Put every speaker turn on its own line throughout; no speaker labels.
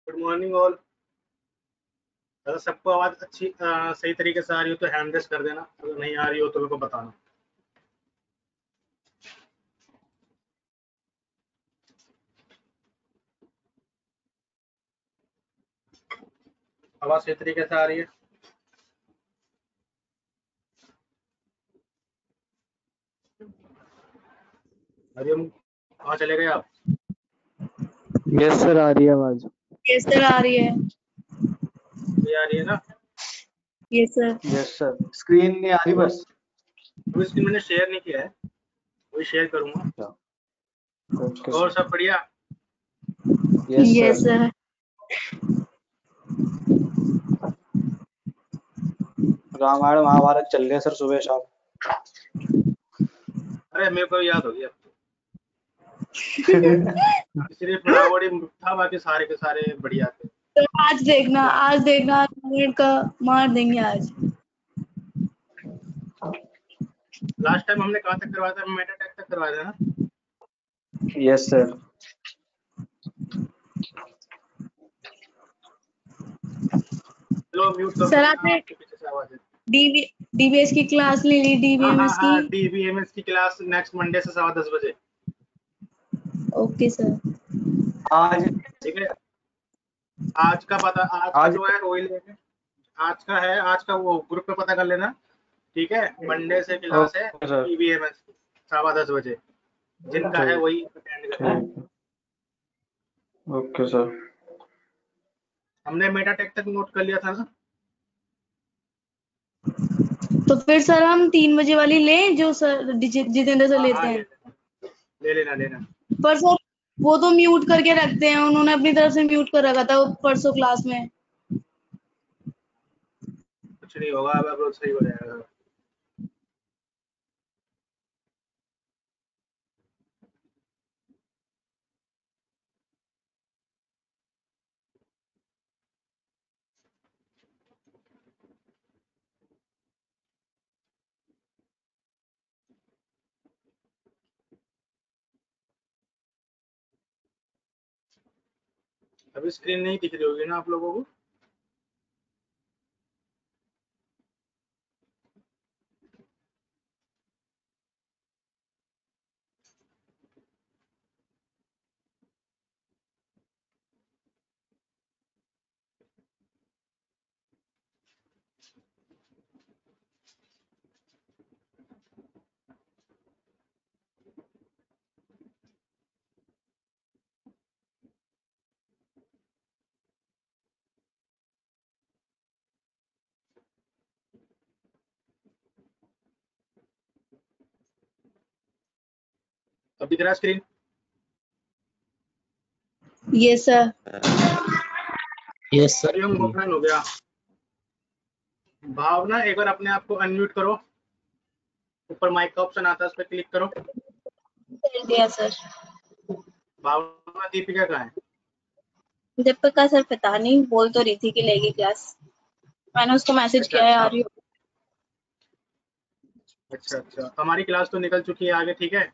Good morning all. अगर सबको आवाज़ अच्छी सही तरीके से आ रही हो तो हैंड रेस कर देना, अगर नहीं आ रही हो तो मेरे को बताना। आवाज़ सही तरीके से आ रही है? हरिओम, कहाँ चले गए आप?
यस सर, आ रही है आवाज।
यस सर, आ रही है।
ये आ रही है ना?
Yes sir.
Yes sir, screen नहीं आ रही बस।
अभी स्क्रीन मैंने शेयर नहीं किया है, वही शेयर करूँगा।
ओके
और
सर।
सब बढ़िया?
Yes
yes
sir.
Sir.
Ramayan Mahabharat चल रहे सर सुबह शाम।
अरे मेरे को याद हो गया अब तो। इसलिए फटाफट ही था, बाकी सारे के सारे बढ़िया थे।
तो आज देखना 2 मिनट का मार देंगे आज।
लास्ट टाइम हमने कहाँ तक करवाया था? मेटा टेक तक करवाया था ना?
Yes sir.
चलो म्यूट कर दो,
सर
वरना
आपने
आपके पीछे से आवाज़ है।
डीबीएस की क्लास ले ली,
हाँ हाँ
डीबीएमएस की?
हाँ, DBMS की क्लास नेक्स्ट मंडे से 10:15 बजे।
Okay sir.
आज
ठीक है, आज का पता, आज का
आज
जो है वही लेंगे। आज का है, आज का वो ग्रुप पे पता कर लेना। ठीक है, मंडे से क्लास है
ओके सर।
DBMS की 10:15 बजे। जिनका है
ठीक
वही अटेंड करेंगे।
ठीक। Okay sir.
हमने मेटा टेक तक नोट कर लिया था ना?
तो फिर सर हम 3 बजे वाली लें जो सर जितेंद्र सर
हाँ
लेते
हाँ, ले
हैं।
लेना, ले लेना लेना।
पर सर वो तो म्यूट करके रखते हैं, उन्होंने अपनी तरफ से म्यूट कर रखा था वो परसों क्लास में।
कुछ नहीं होगा, अब सही हो जाएगा। अभी स्क्रीन नहीं दिख रही होगी ना आप लोगों को? अब दिख रहा है screen?
Yes sir.
Yes sir.
Hariom open हो गया। भावना, एक बार अपने आप को अनम्यूट करो। ऊपर माइक का ऑप्शन आता है, उस पर क्लिक करो।
कर दिया सर।
भावना, दीपिका कहाँ है?
दीपिका सर पता नहीं, बोल तो रही थी कि लेगी क्लास। मैंने उसको मैसेज
अच्छा
किया है, आ
अच्छा
रही हो।
अच्छा अच्छा, हमारी क्लास तो निकल चुकी है आगे। ठीक है,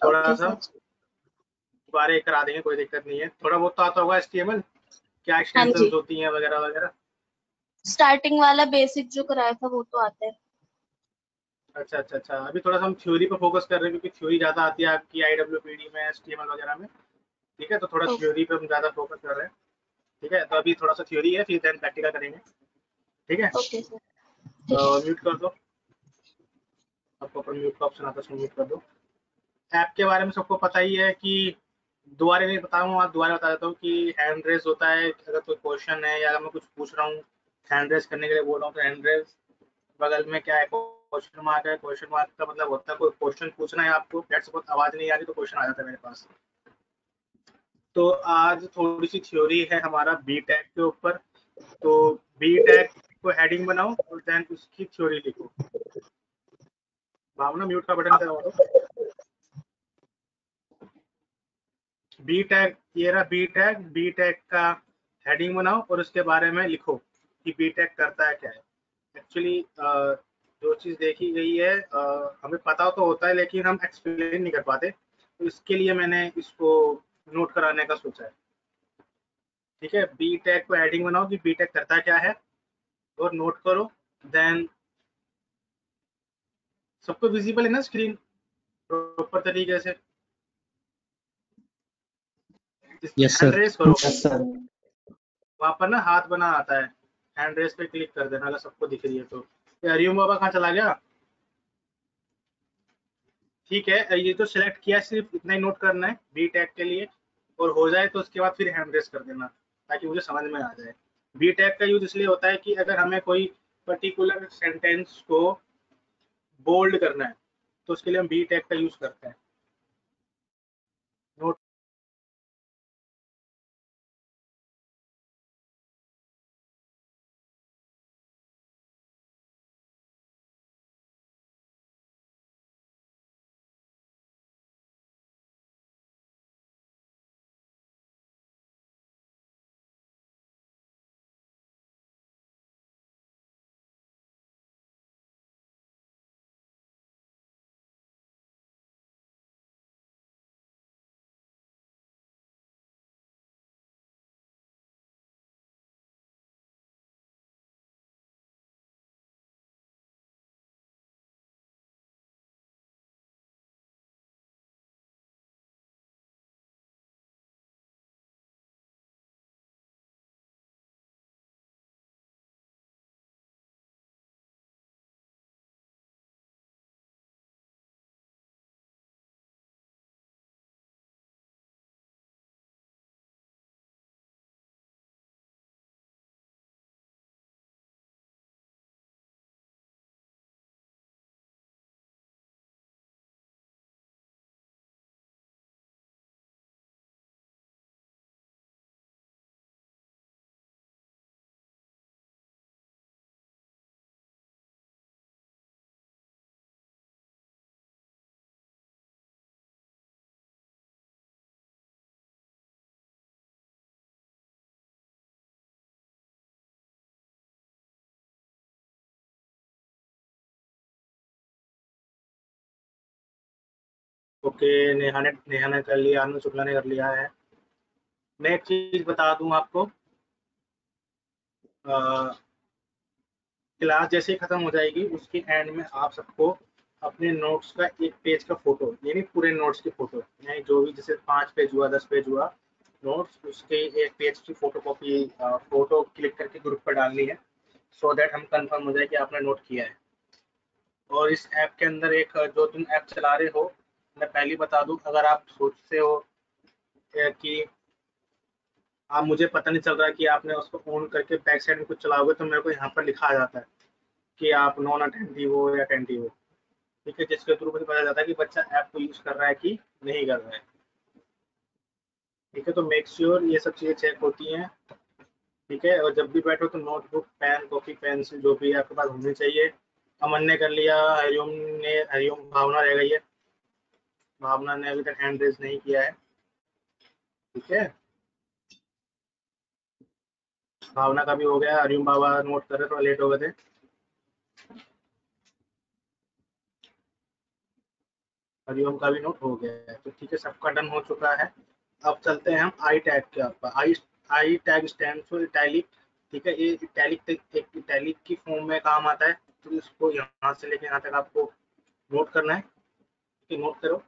थोड़ा
ओके
सा
सर।
दोबारा करा देंगे, कोई दिक्कत नहीं है। थोड़ा बहुत तो आता होगा HTML, क्या
हाँ
एक्सटेंशंस
जी,
होती हैं वगैरह वगैरह।
स्टार्टिंग वाला बेसिक जो कराया था वो तो आता है।
अच्छा अच्छा अच्छा, अभी थोड़ा सा हम थ्योरी पर फोकस कर रहे हैं, क्योंकि थ्योरी ज़्यादा आती है आपकी IWPD में, HTML वगैरह में। ठीक है, तो थोड़ा
ओके
थ्योरी पे हम ज़्यादा फोकस कर रहे हैं। ठीक है, तो अभी थोड़ा सा थ्योरी है, फिर देन प्रैक्टिकल करेंगे। ठीक है,
ओके सर। ठीक है।
म्यूट कर दो। आपको ऊपर म्यूट का ऑप्शन आता है, उसको म्यूट कर दो। ऐप के बारे में सबको पता ही है कि दोबारा नहीं बताऊँ, आप दोबारा बता देता हूँ कि हैंड रेस होता है। अगर कोई क्वेश्चन है या अगर मैं कुछ पूछ रहा हूँ, हैंड रेस करने के लिए बोल रहा हूँ, तो हैंड रेस बगल में क्या है, क्वेश्चन मार्क है। क्वेश्चन मार्क का मतलब होता है कोई क्वेश्चन पूछना है आपको, लेट्स सपोज आवाज़ नहीं आ रही तो क्वेश्चन आ जाता है मेरे पास। तो आज थोड़ी सी थ्योरी है हमारा बी टैग के ऊपर। तो बी टैग को हेडिंग बनाओ और देन उसकी थ्योरी लिखो। भावना, म्यूट का बटन दबाओ। बी टैग, ये रहा बी टैग। बी टैग का हेडिंग बनाओ और उसके बारे में लिखो कि बी टैग करता है क्या है। एक्चुअली जो चीज़ देखी गई है, हमें पता तो होता है लेकिन हम एक्सप्लेन नहीं कर पाते, तो इसके लिए मैंने इसको नोट कराने का सोचा है। ठीक है, बी टैग को हेडिंग बनाओ कि बी टैग करता क्या है और नोट करो। देन सबको विजिबल है ना स्क्रीन प्रॉपर तरीके से?
Yes
hand
sir.
रेस करो,
यस सर।
वहां पर ना हाथ बना आता है, हैंड रेस पे क्लिक कर देना अगर सबको दिख रही है तो। ये हरिओम बाबा कहाँ चला गया? ठीक है, ये तो सिलेक्ट किया, सिर्फ इतना ही नोट करना है बी टैग के लिए, और हो जाए तो उसके बाद फिर हैंड रेस कर देना ताकि मुझे समझ में आ जाए। बी टैग का यूज इसलिए होता है कि अगर हमें कोई पर्टिकुलर सेंटेंस को बोल्ड करना है तो उसके लिए हम बी टैग का यूज करते हैं। नोट ओके, नेहा ने कर लिया, आनंद शुक्ला ने कर लिया है। मैं एक चीज बता दूं आपको, क्लास जैसे ही खत्म हो जाएगी उसके एंड में आप सबको अपने नोट्स का एक पेज का फोटो, यानी पूरे नोट्स की फोटो, यानी जो भी जैसे 5 पेज हुआ 10 पेज हुआ नोट्स, उसके एक पेज की फोटो कॉपी, फोटो क्लिक करके ग्रुप पर डालनी है, सो दैट हम कंफर्म हो जाए कि आपने नोट किया है। और इस ऐप के अंदर एक जो तुम ऐप चला रहे हो, मैं पहले बता दूं, अगर आप सोचते हो कि आप, मुझे पता नहीं चल रहा है कि आपने उसको ऑन करके बैक साइड में कुछ चलाओगे, तो मेरे को यहाँ पर लिखा आ जाता है कि आप नॉन अटेंटिव हो या अटेंटिव हो। ठीक है, जिसके थ्रू मुझे पता जाता है कि बच्चा ऐप को यूज कर रहा है कि नहीं कर रहा है। ठीक है, तो मेक श्योर ये सब चीजें चेक होती हैं। ठीक है, और जब भी बैठो तो नोटबुक, पेन, कॉपी, पेंसिल जो भी आपके पास होनी चाहिए। अमन ने कर लिया, हरिओम, भावना रह गई है, भावना ने अभी तक हैंड रेज नहीं किया है। ठीक है, भावना का भी हो गया, हरिओम बाबा नोट कर रहे, थोड़ा लेट हो गए थे। हरिओम का भी नोट हो गया है, तो ठीक है, सबका डन हो चुका है। अब चलते हैं हम आई टैग के ऊपर। I tag stand for italic. ठीक है, ये इटैलिक एक इटैलिक की फॉर्म में काम आता है, तो इसको यहाँ से लेके यहाँ तक आपको नोट करना है। कि नोट करो।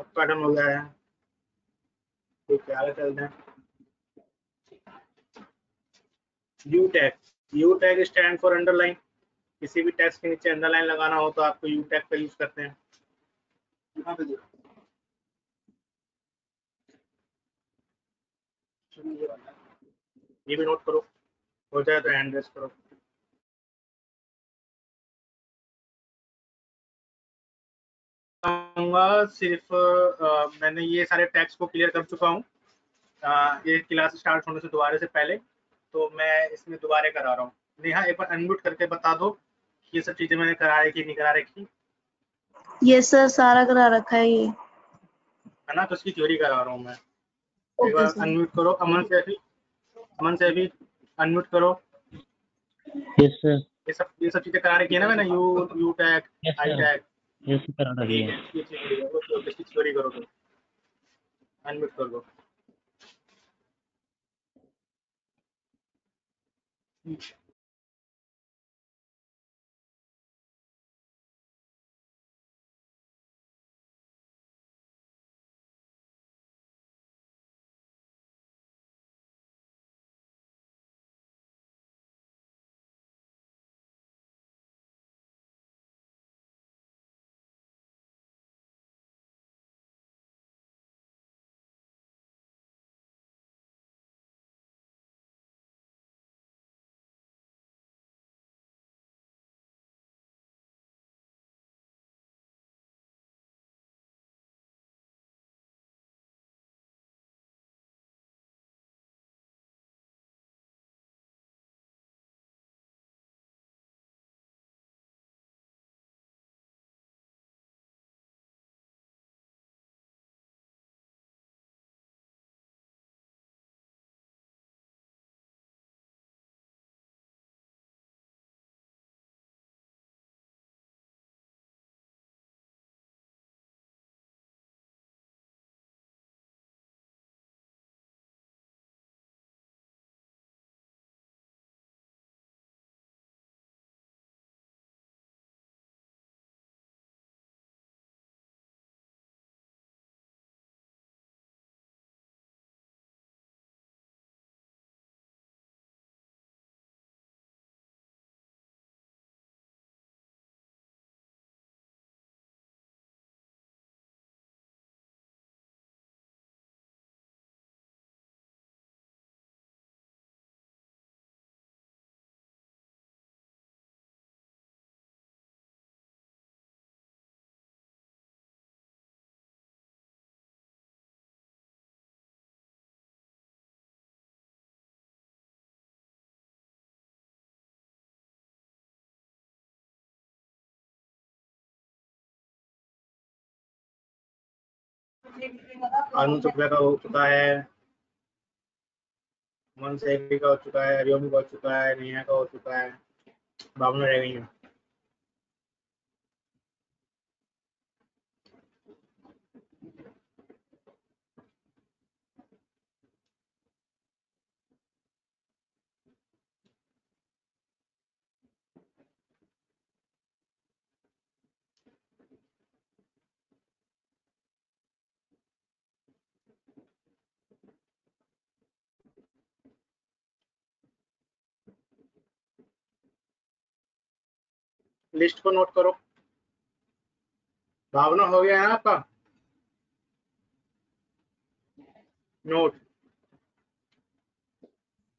पैटर्न हो गया है। ठीक है, आगे चलते हैं। You tag. You tag stand for underline. किसी भी टैक्स के नीचे अंडरलाइन लगाना हो तो आपको यू टैग का यूज करते हैं। यहाँ पे देखो, ये भी नोट करो, हो जाए तो हैंड रेस करो। सिर्फ मैंने ये सारे टैक्स को क्लियर कर चुका हूँ ये क्लास स्टार्ट होने से दोबारा से पहले, तो मैं इसमें दोबारा करा रहा हूँ। नेहा एक बार अनम्यूट करके बता दो ये सब चीजें मैंने करा रखी नहीं करा रखी।
ये सर सारा करा रखा है ये,
है ना, तो उसकी थ्योरी करा रहा हूँ मैं। एक
ओके
बार
सर।
अनम्यूट करो, अमन से भी अनम्यूट करो।
Yes sir.
ये सब चीजें करा रखी है ना मैंने, you tag,
yes
I
sir.
Tag.
Yes करा रही
ठीक
है।
है, ये चीज इसकी थ्योरी करो, तो अनम्यूट कर दो। आनंद शुक्ला का हो चुका है, मन सेठी का हो चुका है, हरिओम का हो चुका है, नेहा का हो चुका है, भावना रह गई है। लिस्ट को नोट करो। भावना हो गया है ना आपका नोट?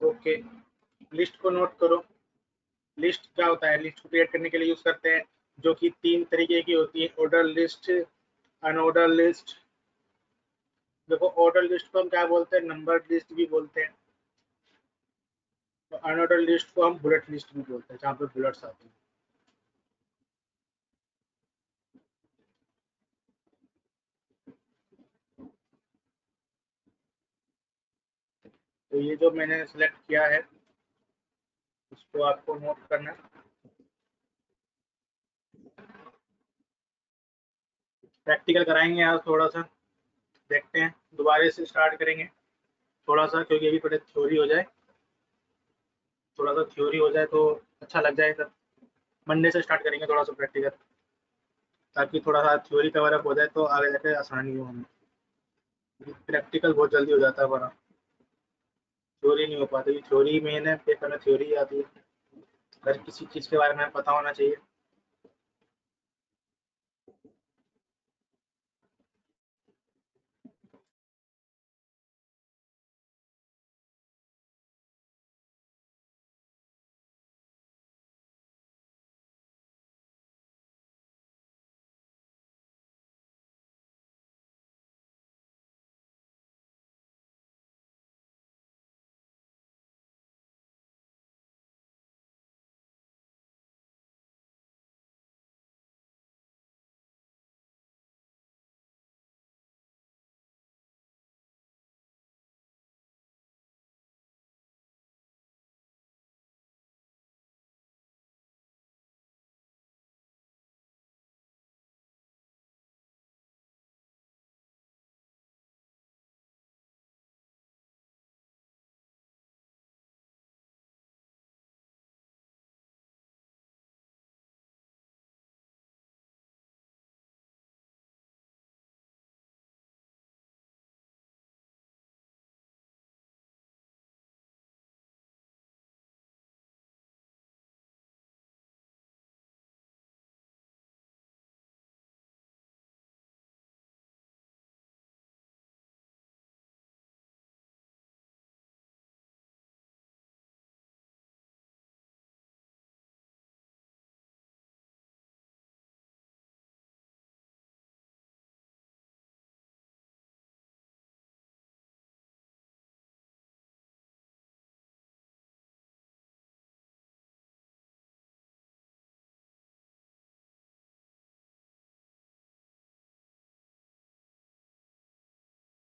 ओके, लिस्ट को नोट करो। लिस्ट क्या होता है? लिस्ट को क्रिएट करने के लिए यूज करते हैं, जो कि 3 तरीके की होती है, ऑर्डर लिस्ट, अनऑर्डर लिस्ट। देखो, ऑर्डर लिस्ट को हम क्या बोलते हैं? नंबर लिस्ट भी बोलते हैं। तो अनऑर्डर लिस्ट को हम बुलेट लिस्ट भी बोलते हैं, जहाँ पे बुलेट्स आते हैं। तो ये जो मैंने सेलेक्ट किया है इसको आपको नोट करना है। प्रैक्टिकल कराएंगे आज थोड़ा सा, देखते हैं, दोबारा से स्टार्ट करेंगे थोड़ा सा, क्योंकि अभी पहले थ्योरी हो जाए, थोड़ा सा थ्योरी हो जाए तो अच्छा लग जाए। सर मंडे से स्टार्ट करेंगे थोड़ा सा प्रैक्टिकल। ताकि थोड़ा सा थ्योरी कवर अप हो जाए तो आगे जाके आसानी हो हमें। प्रैक्टिकल बहुत जल्दी हो जाता है हमारा, थ्योरी नहीं हो पाती। थ्योरी मेन है, पेपर में थ्योरी आती है। हर किसी चीज़ के बारे में पता होना चाहिए।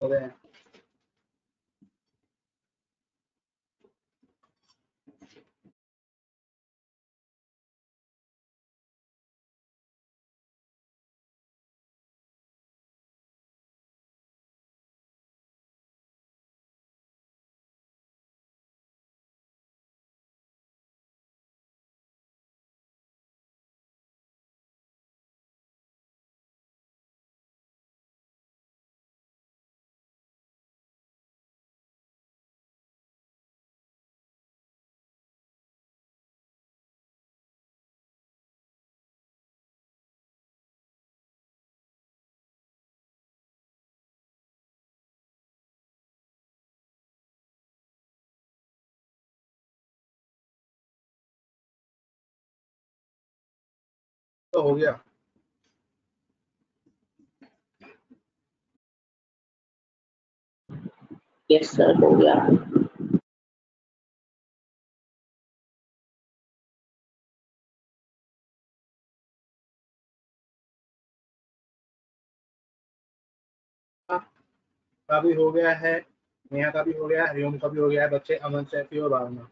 हो गए हैं। तो हो गया।
यस सर, हो गया।
का भी हो गया है, नेहा का भी हो गया है, हरिओम का भी हो गया है। बच्चे अमन, सैफी और भावना।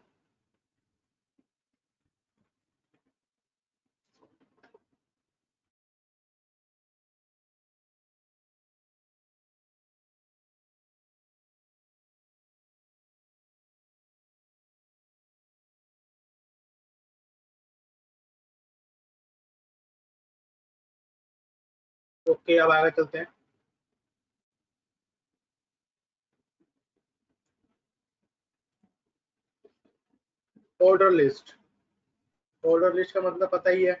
ओके, अब आगे चलते हैं। Order list. ऑर्डर लिस्ट का मतलब पता ही है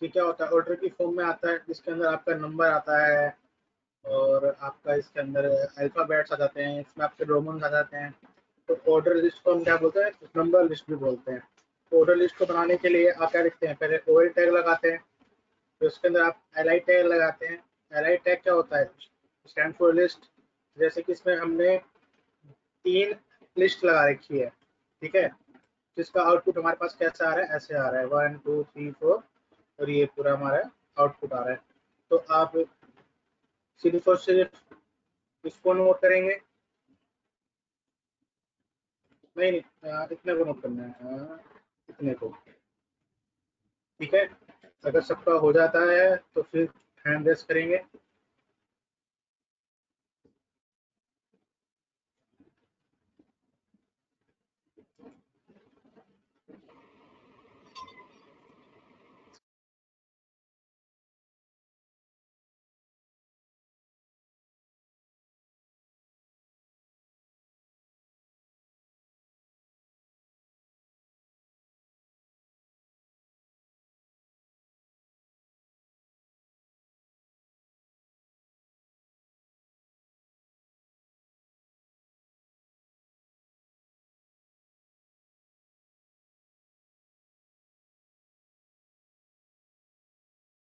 कि क्या होता है। ऑर्डर की फॉर्म में आता है जिसके अंदर आपका नंबर आता है और आपका इसके अंदर अल्फाबेट्स आ जाते हैं, इसमें आपके रोमन्स आ जाते हैं। तो ऑर्डर लिस्ट को हम क्या बोलते हैं? नंबर लिस्ट भी बोलते हैं। ऑर्डर लिस्ट को बनाने के लिए आप क्या लिखते हैं? पहले ओएल टैग लगाते हैं, फिर उसके अंदर आप एलआई टैग लगाते हैं। एलआई टैग क्या होता है? Stand for list. जैसे कि इसमें हमने 3 लिस्ट लगा रखी है, ठीक है, जिसका आउटपुट हमारे पास कैसा आ रहा है? ऐसे आ रहा है 1 2 3 4, और ये पूरा हमारा आउटपुट आ रहा है। तो आप सिर्फ और सिर्फ इसको नोट करेंगे। नहीं नहीं, इतने को नोट करना है, इतने को, ठीक है। अगर सबका हो जाता है तो फिर हैंड रेस करेंगे।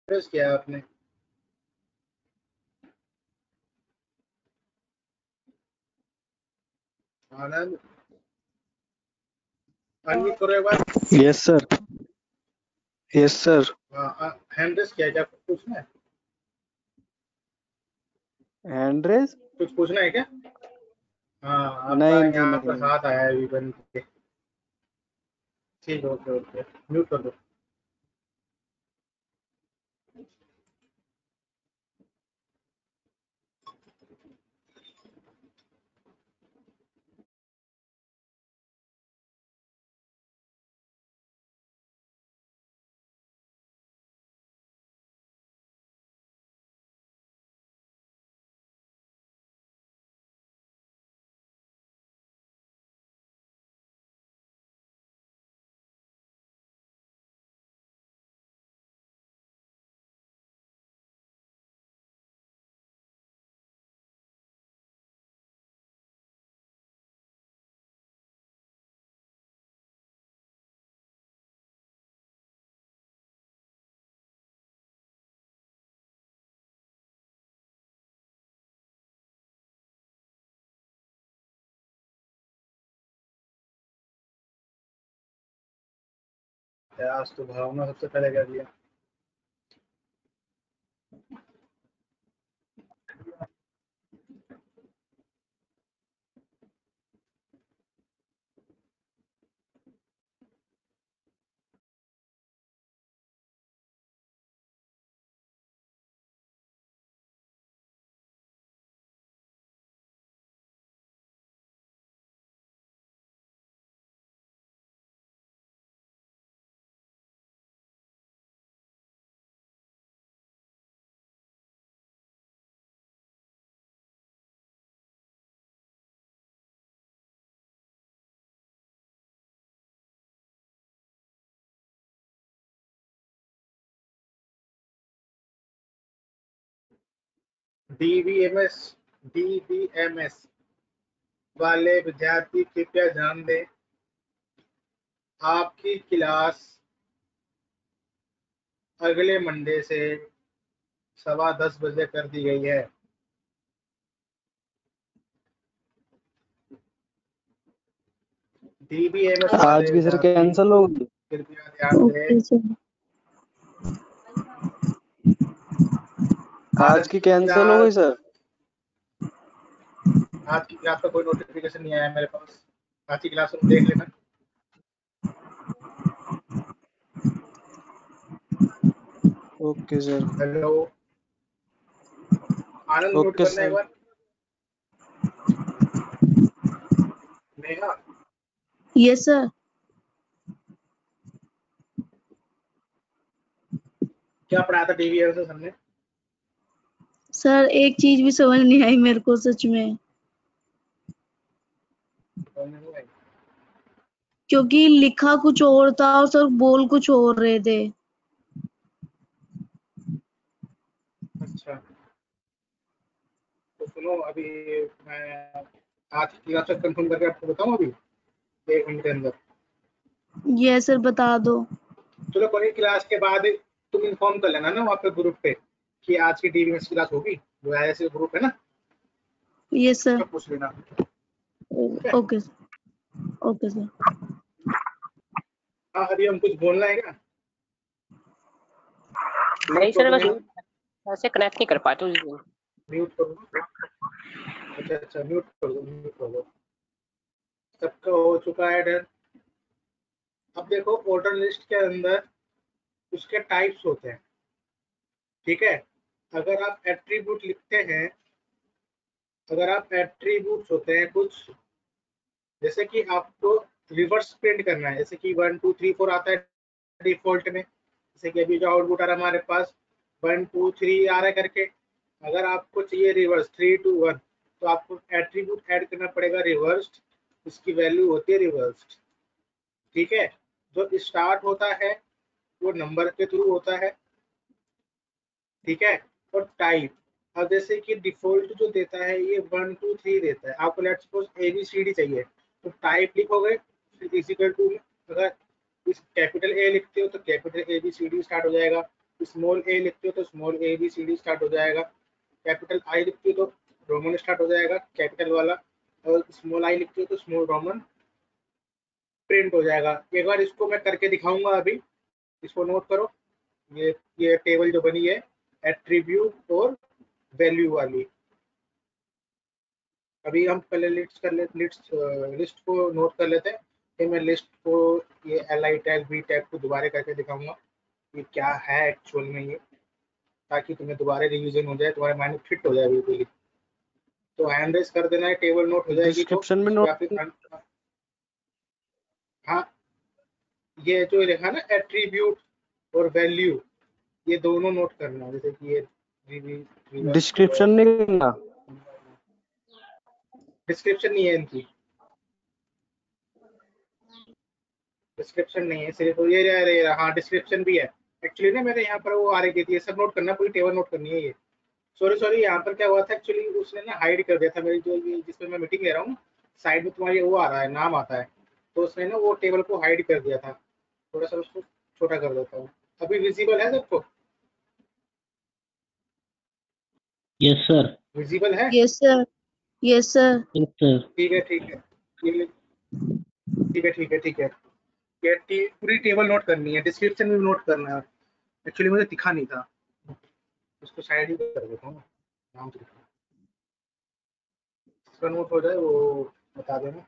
प्रेस किया आपने? आनंद अनम्यूट करो एक बार।
Yes sir, yes sir.
Hand raise किया, क्या कुछ पूछना है?
Hand raise?
कुछ पूछना है क्या? हाँ, आपका
नहीं नहीं
यहाँ
नहीं
पर
नहीं।
हाथ आया है विवन के। ठीक है, ओके ओके, म्यूट कर दो। आज तो भावना सबसे पहले कर दिया। डीबीएमएस डीबीएमएस वाले विद्यार्थी कृपया ध्यान दें, आपकी क्लास अगले मंडे से 10:15 बजे कर दी गई है। डीबीएमएस वाले
आज की सर
विद्यार्थी
कैंसिल होगी?
कृपया ध्यान दें।
Okay sir.
आज की कैंसिल हो गई सर?
आज की क्लास का कोई नोटिफिकेशन नहीं आया मेरे पास। आज की क्लास तुम देख लेना।
Okay sir.
Hello Anand, mute
okay
करना एक
सर।
बार। Neha,
yes sir.
क्या पढ़ाया था डीबीएमएस से हमने?
सर एक चीज भी समझ नहीं आई मेरे को सच में, क्योंकि लिखा कुछ और था और सर बोल कुछ और रहे थे।
अच्छा, तो सुनो, अभी मैं आज की क्लास तक कंफर्म करके आपको बताऊं अभी 1 मिनट के अंदर।
ये सर बता दो।
चलो, कोई क्लास के बाद तुम इन्फॉर्म कर लेना ना वहाँ पे ग्रुप पे कि आज की डीबीएमएस क्लास होगी। जो ऐसे ग्रुप है ना,
यस सर।
उसमें पूछ लेना। ठीक है?
Okay sir. Okay sir.
हाँ, अभी हम कुछ बोलना है क्या?
नहीं
म्यूट कर
सर,
दो
बस
नेहा।
ऐसे कनेक्ट नहीं कर पाते उस दिन।
म्यूट कर दो। अच्छा, म्यूट कर दो, म्यूट कर दो। सबका हो चुका है डन। अब देखो, ऑर्डर लिस्ट के अंदर उसके टाइप्स होते हैं। ठीक है? अगर आप एट्रीब्यूट लिखते हैं, अगर आप एट्रीब्यूट्स होते हैं कुछ, जैसे कि आपको रिवर्स प्रिंट करना है, जैसे कि 1 2 3 4 आता है डिफॉल्ट में, जैसे कि अभी जो आउटपुट आ रहा है हमारे पास 1 2 3 आ रहा है करके। अगर आपको चाहिए रिवर्स 3 2 1, तो आपको एट्रीब्यूट ऐड करना पड़ेगा रिवर्स्ड। इसकी वैल्यू होती है रिवर्स्ड। ठीक है? जो स्टार्ट होता है वो नंबर के थ्रू होता है। ठीक है? और टाइप, अब जैसे कि डिफॉल्ट जो देता है ये 1 2 3 देता है, आपको लेट्स सपोज ABCD चाहिए, तो टाइप लिखोगे फिर इक्वल टू, अगर इस कैपिटल ए लिखते हो तो कैपिटल ABCD स्टार्ट हो जाएगा। स्मॉल ए लिखते हो तो small A B C D start हो जाएगा, कैपिटल आई लिखते हो तो रोमन स्टार्ट हो जाएगा कैपिटल वाला, और स्मॉल आई लिखते हो तो स्मॉल रोमन प्रिंट हो जाएगा। एक बार इसको मैं करके दिखाऊंगा, अभी इसको नोट करो। ये टेबल जो बनी है एट्रीब्यूट और वैल्यू वाली, अभी हम पहले लिस्ट को नोट कर लेते हैं, फिर मैं लिस्ट को ये L I tag B tag को दोबारा करके दिखाऊंगा कि क्या है एक्चुअल में ये, ताकि तुम्हें दोबारा रिवीजन हो जाए, तुम्हारे माइंड में फिट हो जाए बिल्कुल। तो हैंड रेस कर देना है, टेबल नोट हो जाएगी तो,
डिस्क्रिप्शन में
या
नोट।
फिर हाँ, ये जो लिखा ना एट्रीब्यूट और वैल्यू, ये दोनों नोट करना है। जैसे कि ये
डिस्क्रिप्शन नहीं करना।
डिस्क्रिप्शन नहीं है इनकी, डिस्क्रिप्शन नहीं है, सिर्फ ये हाँ डिस्क्रिप्शन भी है एक्चुअली ना, मैंने यहाँ पर वो आ रही थी, ये सब नोट करना, पूरी टेबल नोट करनी है ये। सॉरी सॉरी, यहाँ पर क्या हुआ था एक्चुअली, उसने ना हाइड कर दिया था मेरी जो ये जिसमें मैं मीटिंग ले रहा हूँ, साइड में तुम्हारी वो आ रहा है, नाम आता है, तो उसने ना वो टेबल को हाइड कर दिया था। थोड़ा सा उसको छोटा कर देता हूँ, अभी विजिबल है सबको?
Yes sir.
विजिबल है?
Yes sir, yes sir.
Yes sir.
ठीक है ठीक है, ये ठीक है ठीक है ठीक है, ये पूरी टेबल नोट करनी है, डिस्क्रिप्शन भी नोट करना है। एक्चुअली मुझे दिखा नहीं था, उसको साइड ही कर देता हूँ, नाम तो दिखा, इसका नोट हो जाए वो बता देना।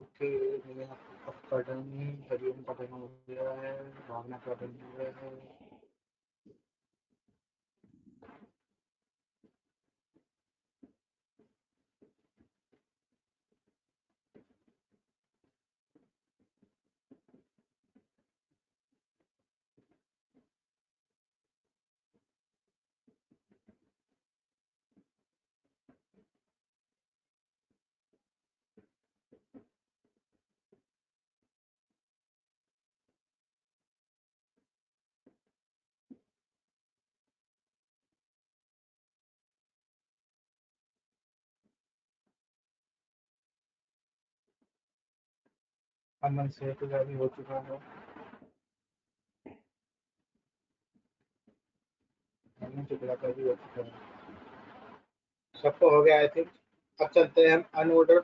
ओके, मेरे आपका डन, हरिओम का डन हो गया है, भावना का डन हो गया है। अमन से तो भी हो चुका है, अमन चित्रा का भी हो चुका है, सबको हो गया आई थिंक। अब चलते हैं हम अनऑर्डर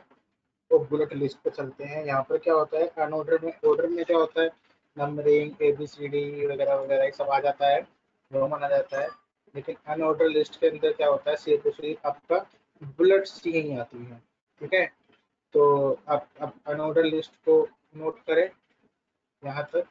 और बुलेट लिस्ट पे चलते हैं। यहाँ पर क्या होता है अनऑर्डर में, ऑर्डर में क्या होता है, numbering A B C D वगैरह वगैरह ये सब आ जाता है, रोमन आ जाता है। लेकिन अनऑर्डर लिस्ट के अंदर क्या होता है, सिर्फ और सिर्फ आपका बुलेट्स ही नहीं आती है। ठीक है, तो अब अनऑर्डर लिस्ट को नोट करें यहाँ तक।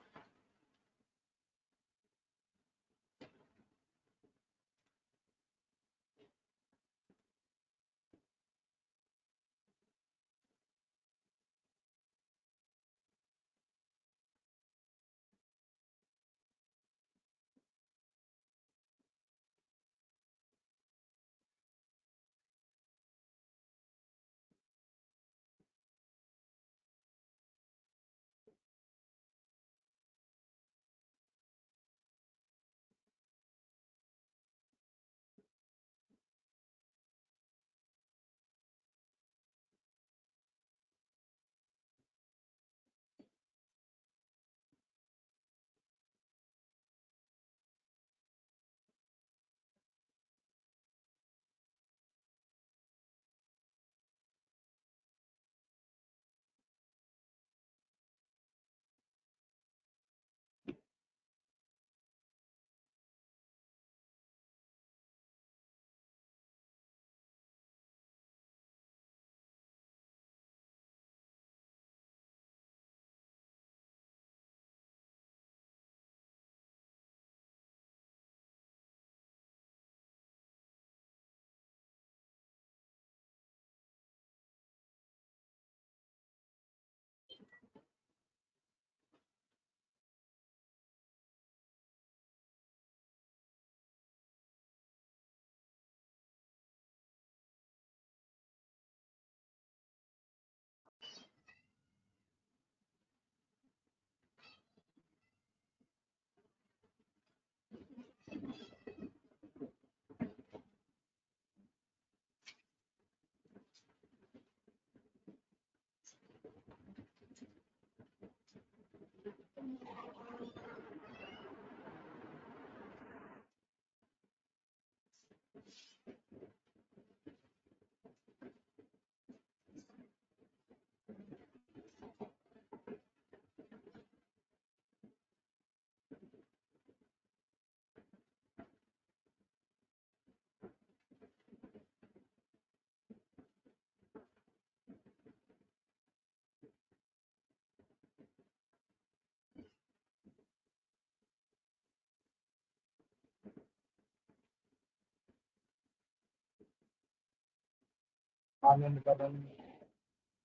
आनंद कदम,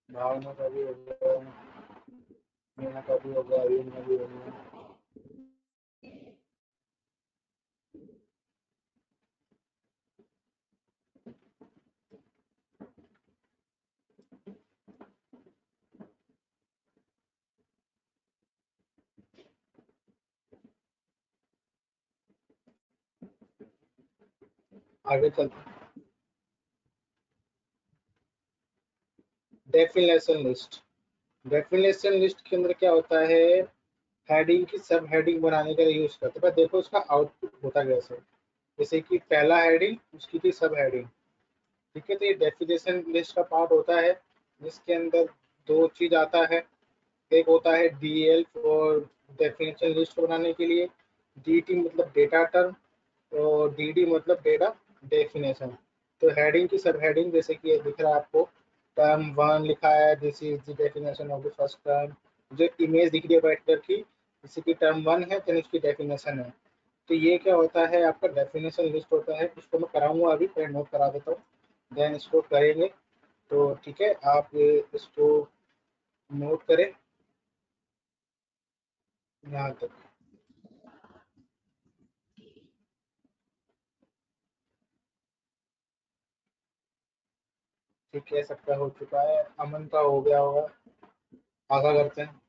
भावना का भी हो गया, मीना का भी हो गया, अरविंद का भी हो गया। आगे चलते हैं। Definition list. डेफिनेशन लिस्ट के अंदर क्या होता है, हेडिंग की सब हेडिंग बनाने के लिए यूज करते हैं। देखो उसका आउटपुट होता कैसे, जैसे कि पहला हेडिंग उसकी थी सब हेडिंग, ठीक है। तो ये डेफिनेशन लिस्ट का पार्ट होता है जिसके अंदर दो चीज आता है, एक होता है डीएल और डेफिनेशन लिस्ट बनाने के लिए, डीटी मतलब डेटा टर्म और डीडी मतलब डेटा डेफिनेशन। तो हेडिंग की सब हेडिंग जैसे कि ये दिख रहा है आपको, टर्म 1 लिखा है, this is the definition of the first term. जो इमेज दिख रही है व्हाइट कलर की, जैसे कि टर्म 1 है तो उसकी डेफिनेशन है। तो ये क्या होता है, आपका डेफिनेशन लिस्ट होता है। इसको मैं कराऊंगा अभी, पहले नोट करा देता हूँ, देन इसको करेंगे। तो ठीक है, आप इसको नोट करें यहाँ तक। ठीक है, सबका हो चुका है, अमन का हो गया होगा। आशा करते हैं।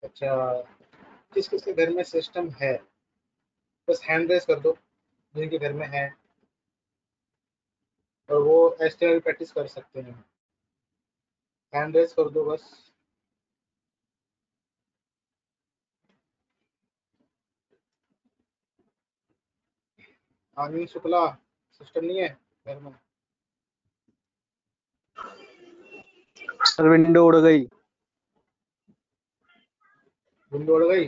अच्छा, किस किस के घर में सिस्टम है, बस हैंड रेस कर दो जिनके घर में है, और वो एचटीएमएल प्रैक्टिस कर सकते हैं। हैंड रेस कर दो बस। आनंद शुक्ला, सिस्टम नहीं है घर में?
सर विंडो उड़ गई।
विंडो उड़ गई,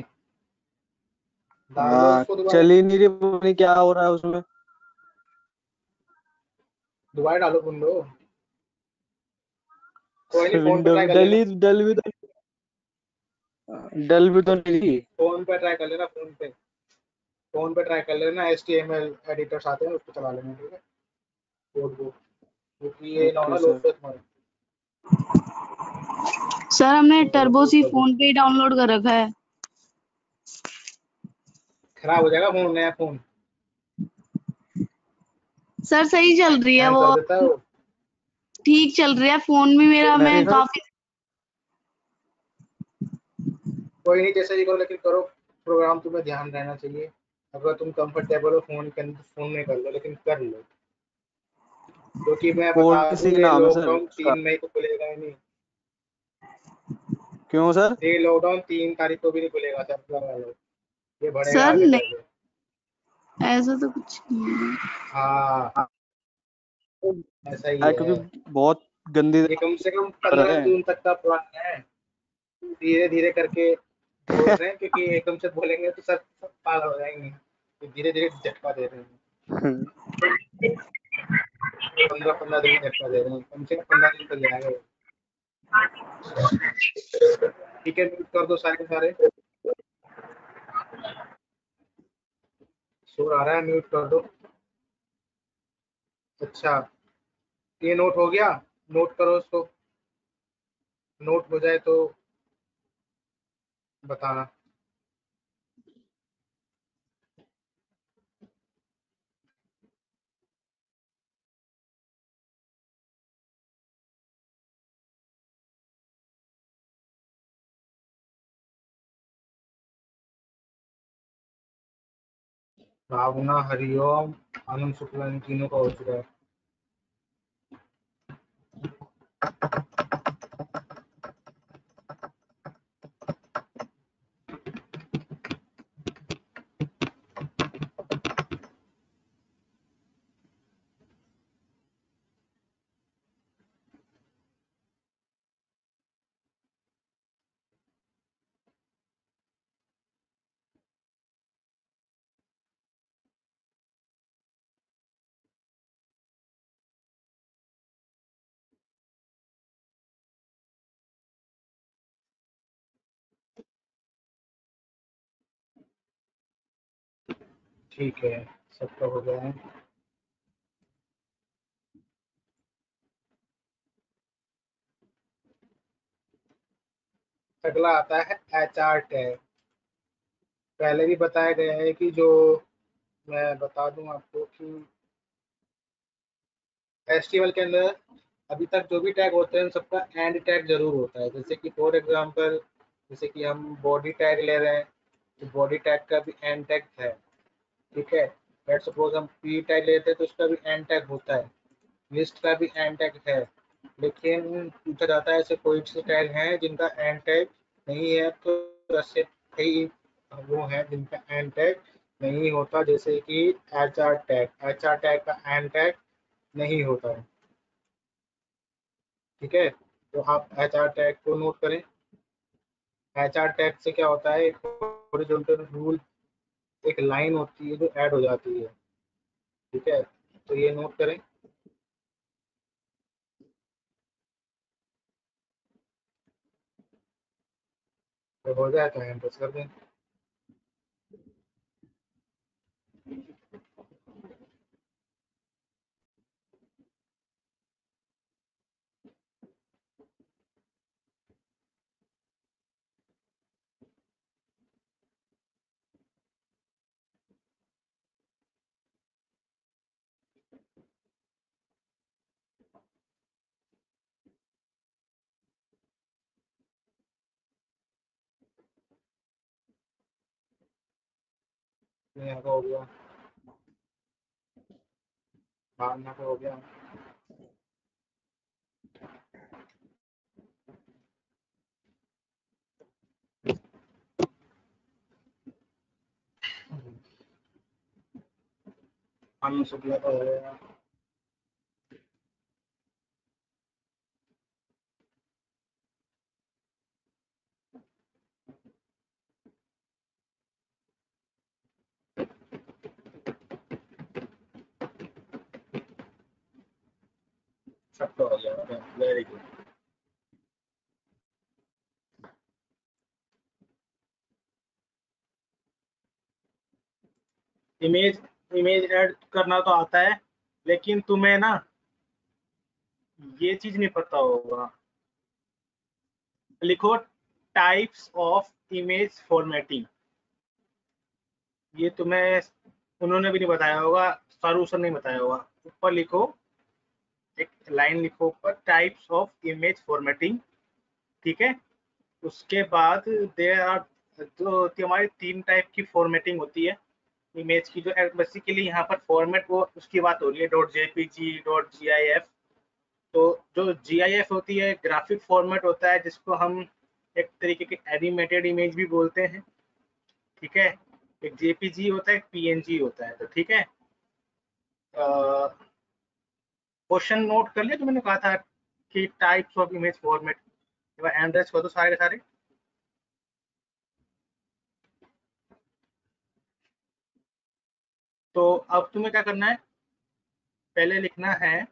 डाल लो
हाँ,
उसको दोबारा।
चल ही नहीं रही, पता नहीं क्या हो रहा है उसमें।
दोबारा डालो विंडो। कोई नहीं, फोन पे
विंडो
ट्राई
भी
कर लेना।
डल भी तो नहीं रही।
फोन पे ट्राई कर लेना, फोन पे ट्राई कर लेना। एचटीएमएल एडिटर्स आते हैं, उसको चला लेना, ठीक है, कोड को, क्योंकि ये ना
ओके
होना लोड
सर।
पे तुम्हारे।
सर हमने
तो
टर्बो सी
कर दो।
फोन पे ही डाउनलोड कर रखा है।
खराब हो जाएगा फोन, नया फोन
सर सही चल रही है
हैंग
वो,
कर देता है वो।
ठीक चल रही है फोन भी मेरा,
नहीं
मैं
सर,
काफी।
कोई नहीं, जैसे भी करो लेकिन करो, प्रोग्राम तुम्हें ध्यान रहना चाहिए। अगर तुम कंफर्टेबल हो फोन के अंदर, फोन में कर लो, लेकिन कर लो, क्योंकि मैं बता दूं,
पॉलिसी
ये
नाम है सर
लॉकडाउन
उसका।
3 मई को खुलेगा ही नहीं।
क्यों सर?
ये लॉकडाउन 3 तारीख को भी नहीं खुलेगा सर, लगा लो, ये बढ़ेगा
सर
आगे
नहीं,
जाके।
ऐसा तो कुछ नहीं है।
हाँ, ऐसा ही
क्योंकि
है।
बहुत गंदी
ये कम से कम
कर रहे
15
हैं।
जून तक का प्लान है, धीरे धीरे करके बोल रहे हैं, क्योंकि एकदम से बोलेंगे तो सब पागल हो जाएंगे, तो धीरे धीरे झटका दे रहे हैं। 15 दिन एक्स्ट्रा दे रहे हैं, कम से कम 15 दिन तक जाएगा। ठीक है, म्यूट कर दो सारे के सारे। शोर आ रहा है, म्यूट कर दो। अच्छा, ये नोट हो गया, नोट करो उसको, नोट हो जाए तो बताना। भावना, हरिओम, आनंद शुक्ला, इन तीनों का हो चुका है। ठीक है, सबका हो गया है। अगला आता है HR टैग। पहले भी बताया गया है कि जो, मैं बता दूं आपको कि HTML के अंदर अभी तक जो भी टैग होते हैं सबका एंड टैग जरूर होता है। जैसे कि फॉर एग्जांपल, जैसे कि हम बॉडी टैग ले रहे हैं तो बॉडी टैग का भी एंड टैग है। ठीक है, लेट्स सपोज हम पी टैग लेते हैं तो उसका भी एंड टैग होता है, लिस्ट का भी एंड टैग है। लेकिन पूछा जाता है ऐसे कोई से टैग हैं जिनका एंड टैग नहीं है, तो ऐसे कई वो हैं जिनका एंड टैग नहीं होता, जैसे कि HR टैग। HR टैग का एंड टैग नहीं होता है। ठीक है, तो आप HR टैग को नोट करें। HR टैग से क्या होता है, एक हॉरिजॉन्टल रूल, एक लाइन होती है जो ऐड हो जाती है। ठीक है, तो ये नोट करें। तो हो जाए तो एंटर कर दें। यहाँ का हो गया, भावना का हो गया। आनंद शुक्ला का हो गया। सबका हो गया, very good. Image, image add करना तो आता है, लेकिन तुम्हें ना ये चीज नहीं पता होगा। लिखो टाइप्स ऑफ इमेज फॉर्मेटिंग। ये तुम्हें उन्होंने भी नहीं बताया होगा, सारू सर नहीं बताया होगा। ऊपर लिखो, एक लाइन लिखो ऊपर, टाइप्स ऑफ इमेज फॉर्मेटिंग। ठीक है, उसके बाद देयर आर, जो हमारी 3 टाइप की फॉर्मेटिंग होती है इमेज की। जो बेसिकली यहाँ पर फॉर्मेट वो उसकी बात हो रही है, .jpg, .gif। तो जो GIF होती है ग्राफिक फॉर्मेट होता है, जिसको हम एक तरीके की एनिमेटेड इमेज भी बोलते हैं। ठीक है, एक JPG होता है, एक PNG होता है। तो ठीक है, क्वेश्चन नोट कर लिया जो मैंने कहा था कि टाइप्स ऑफ इमेज फॉर्मेट। एंड्रेस कर दो सारे के सारे। तो अब तुम्हें क्या करना है, पहले लिखना है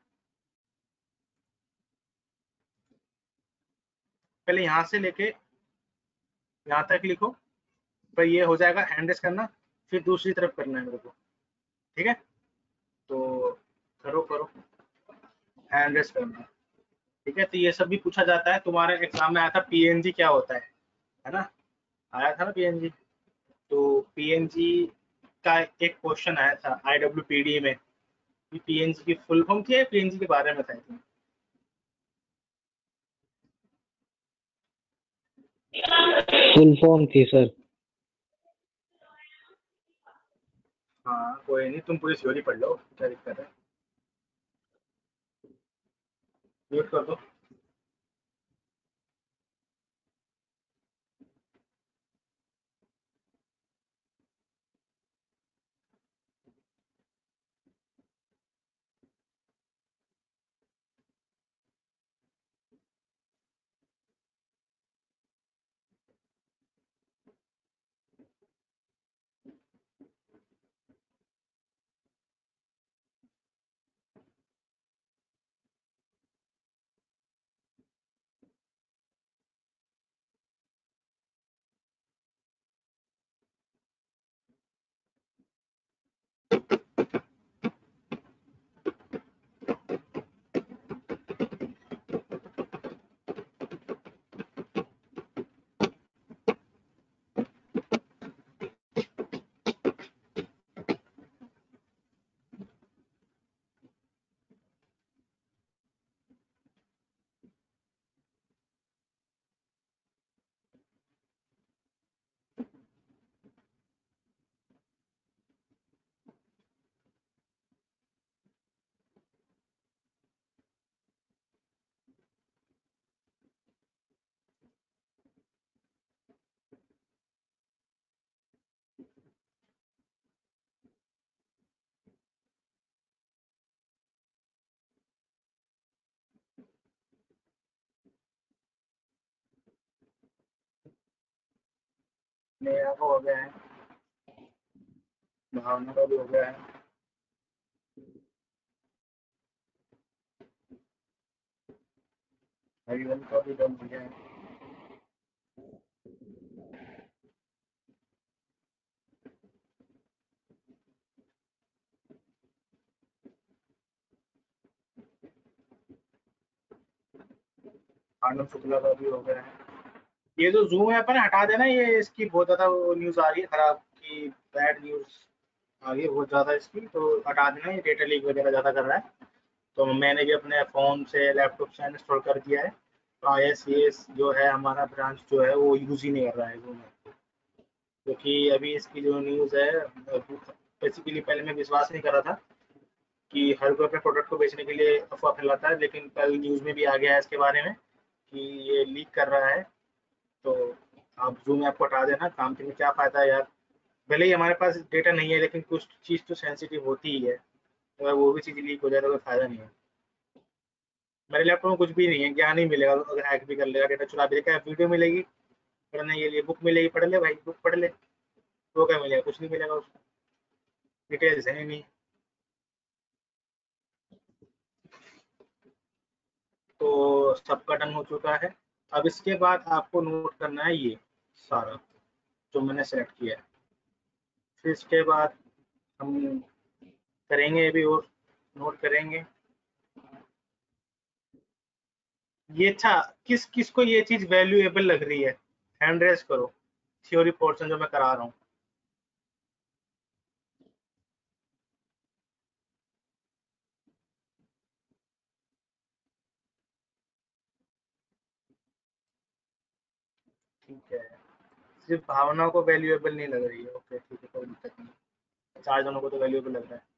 पहले यहाँ से लेके यहाँ तक लिखो, फिर ये हो जाएगा हैंड रेस करना, फिर दूसरी तरफ करना है मेरे को, ठीक है? तो करो करो, हैंड रेस करना, ठीक है? तो ये सब भी पूछा जाता है, तुम्हारे एग्जाम में आया था पीएनजी क्या होता है ना? आया था ना पीएनजी? तो पीएनजी का एक क्वेश्चन आया था आईडब्ल्यूपीडी में, पीएनजी की फुल फॉर्म क्या है, पीएनजी के बारे में था इसमें।
फुल फॉर्म थी सर।
हाँ कोई नहीं, तुम पूरी थ्योरी पढ़ लो, क्या दिक्कत है? म्यूट कर दो। मेरा को हो गया है, भावना का भी हो गया है। हरिवंश का भी डन हो गया है। आनंद शुक्ला का भी हो गया है। ये जो जूम ऐप है ना, हटा देना, ये इसकी बहुत ज्यादा न्यूज आ रही है खराब की, बैड न्यूज आ रही है बहुत ज्यादा इसकी, तो हटा देना, ये डेटा लीक वगैरह ज्यादा कर रहा है। तो मैंने भी अपने फ़ोन से लैपटॉप से इंस्टॉल कर दिया है, तो ISCS जो है हमारा ब्रांच जो है वो यूज़ ही नहीं कर रहा है Zoom ऐप, क्योंकि अभी इसकी जो न्यूज़ है, बेसिकली पहले मैं विश्वास नहीं कर रहा था कि हर कोई अपने प्रोडक्ट को बेचने के लिए अफवाह फैलाता है, लेकिन कल न्यूज़ में भी आ गया है इसके बारे में कि ये लीक कर रहा है। तो आप Zoom ऐप को हटा देना, काम के लिए क्या फ़ायदा है यार? भले ही हमारे पास डेटा नहीं है, लेकिन कुछ चीज़ तो सेंसिटिव होती ही है, तो अगर वो भी चीज़ लीक हो जाए तो कोई फ़ायदा नहीं है। मेरे लैपटॉप में कुछ भी नहीं है, ज्ञान ही मिलेगा अगर हैक भी कर लेगा, डेटा चुरा भी लेगा, वीडियो मिलेगी पढ़ने के लिए, बुक मिलेगी, पढ़ ले भाई, बुक पढ़ ले, तो क्या मिलेगा? कुछ नहीं मिलेगा उसको, डिटेल्स है ही नहीं। तो सबका डन हो चुका है। अब इसके बाद आपको नोट करना है ये सारा जो मैंने सेलेक्ट किया है, फिर इसके बाद हम करेंगे अभी और नोट करेंगे ये। अच्छा, किस किस को ये चीज़ वैल्यूएबल लग रही है? हैंड रेस करो, थ्योरी पोर्शन जो मैं करा रहा हूँ। ठीक है, सिर्फ भावना को वैल्यूएबल नहीं लग रही है, ओके ठीक है, कोई दिक्कत नहीं, 4 जनों को तो वैल्यूएबल लग रहा है।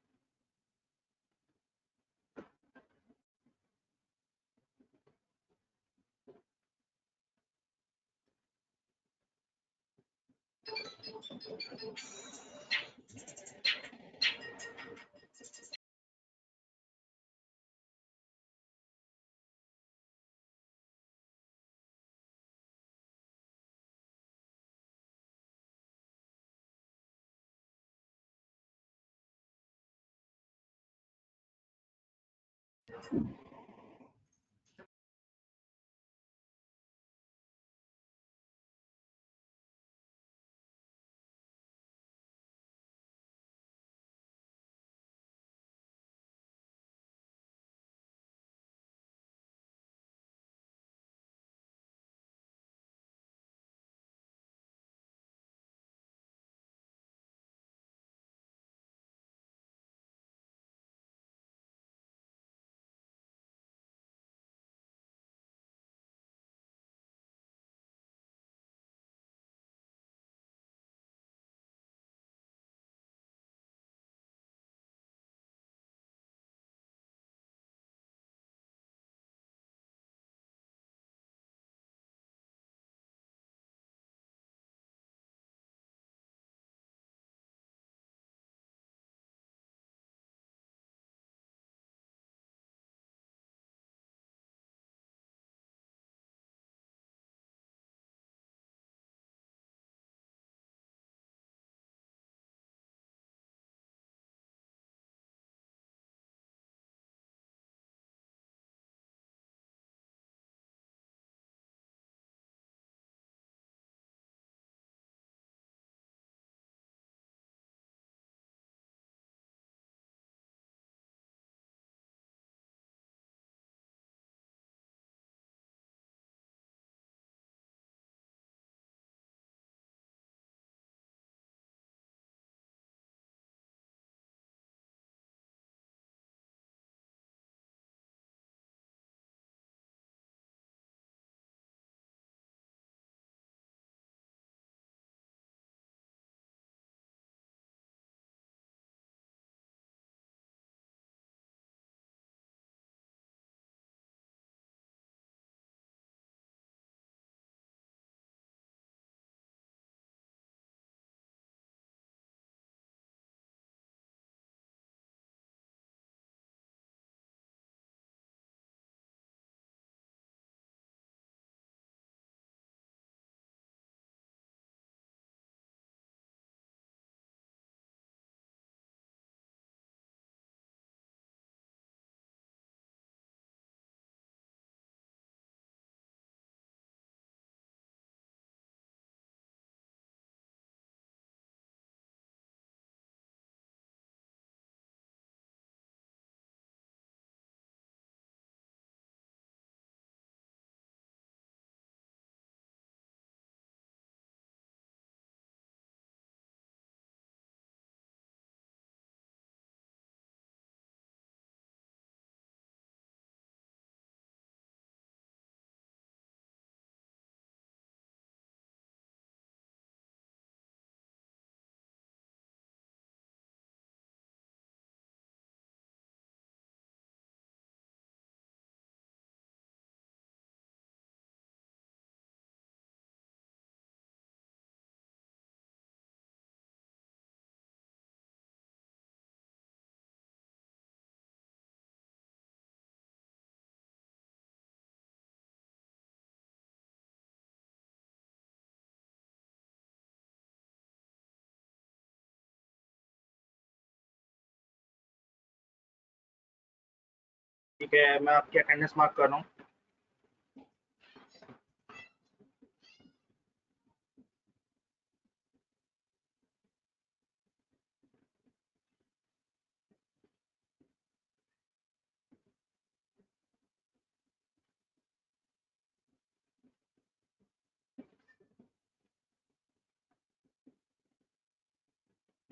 ठीक है, मैं आपकी अटेंडेंस मार्क कर रहा हूँ।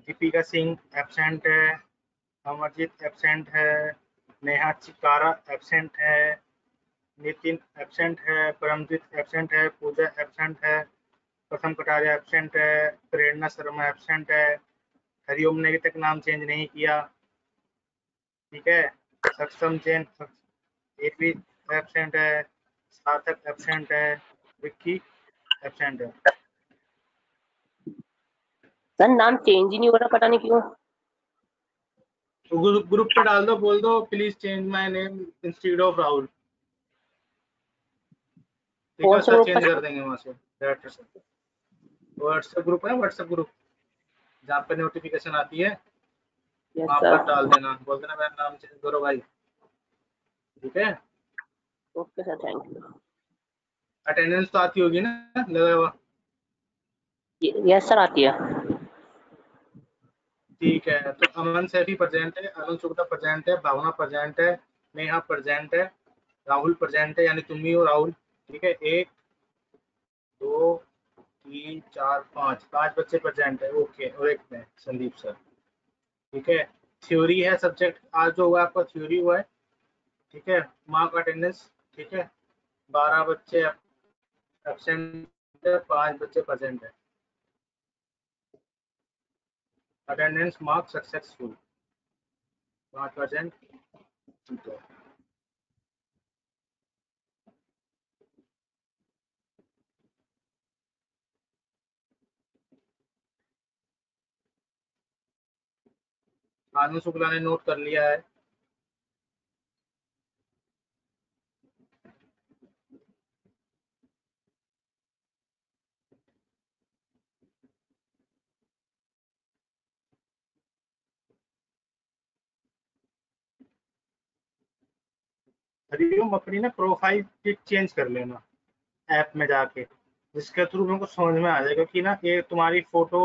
दीपिका सिंह एब्सेंट है, अमरजीत एब्सेंट है, नेहा चिकारा एब्सेंट है, नितिन एब्सेंट है, परमजीत एब्सेंट है, पूजा एब्सेंट है, प्रथम कटारिया एब्सेंट है, प्रेरणा शर्मा एब्सेंट है, हरिओम ने अभी तक नाम चेंज नहीं किया। ठीक है, सक्षम जैन ये भी एब्सेंट है, सार्थक एब्सेंट है, विक्की एब्सेंट है।
सर नाम चेंज ही नहीं हो रहा, पता नहीं क्यों।
तो ग्रुप पे डाल दो, बोल दो please change my name instead of Rahul. ठीक है,
कौन सा
सर
ग्रुप
चेंज
पर?
कर देंगे वहां से डायरेक्टर से। व्हाट्सएप ग्रुप है, व्हाट्सएप ग्रुप जहाँ पे नोटिफिकेशन आती है
यस
वहां पर
सर।
डाल देना, बोल देना मेरा नाम चेंज करो भाई। ठीक है,
okay sir, thank you.
Attendance तो आती होगी ना लगा हुआ?
यस सर, आती है।
ठीक है, तो अमन सैफी प्रेजेंट है, अरुण शुक्ला प्रेजेंट है, भावना प्रेजेंट है, नेहा प्रेजेंट है, राहुल प्रेजेंट है, यानी तुम ही हो राहुल। ठीक है, 1 2 3 4 5 5 बच्चे प्रेजेंट है। ओके, और एक में संदीप सर। ठीक है, थ्योरी है सब्जेक्ट, आज जो हुआ आपका थ्योरी हुआ है। ठीक है, मार्क अटेंडेंस। ठीक है, 12 बच्चे एब्सेंट है, 5 बच्चे प्रेजेंट है। Attendance mark successful, 5%। ठीक है, आनंद शुक्ला ने नोट कर लिया है। हरिओम अपनी ना प्रोफाइल पिक चेंज कर लेना ऐप में जाके, जिसके थ्रू मेरे को समझ में आ जाएगा कि ना ये तुम्हारी फोटो,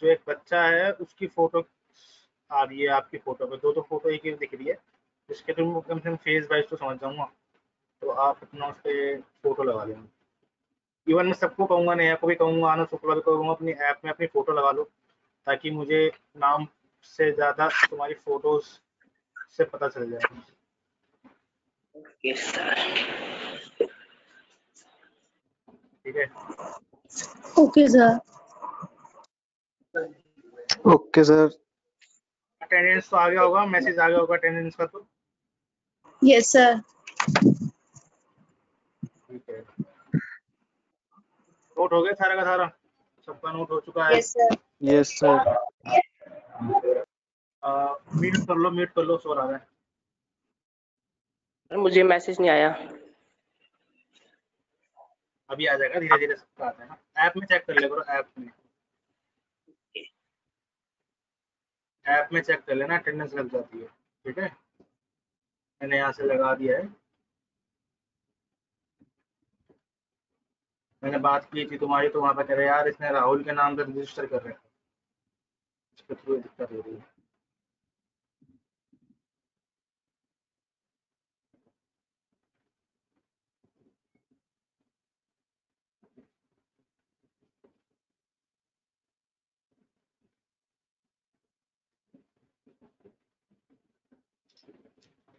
जो एक बच्चा है उसकी फोटो आ रही है आपकी फोटो पे, दो फोटो एक ही दिख रही है, जिसके थ्रू मैं कम से कम फेस वाइज तो समझ जाऊंगा। तो आप अपना उस पर फोटो लगा लेना। इवन मैं सबको कहूंगा, नेहा को भी कहूंगा, आनंद शुक्ला भी कहूंगा, अपनी ऐप में अपनी फोटो लगा लो, ताकि मुझे नाम से ज्यादा तुम्हारी फोटोज से पता चल जाए।
Yes sir.
ठीक है,
okay sir.
Okay sir.
Attendance तो आ गया होगा, मैसेज आ गया होगा अटेंडेंस का तो।
Yes sir.
ठीक है, नोट हो गया सारा का सारा, सबका नोट हो चुका है।
Yes sir.
Yes sir.
Mute कर लो, म्यूट कर लो, शोर आ रहा है।
सर मुझे मैसेज नहीं आया।
अभी आ जाएगा, धीरे धीरे सबका आता है ना। ऐप में चेक कर ले करो, ऐप में चेक कर लेना, अटेंडेंस लग जाती है। ठीक है, मैंने यहाँ से लगा दिया है। मैंने बात की थी तुम्हारी, तो वहाँ पे कह रहे यार इसने राहुल के नाम से रजिस्टर कर रहे हैं, इसके थ्रू दिक्कत हो रही है।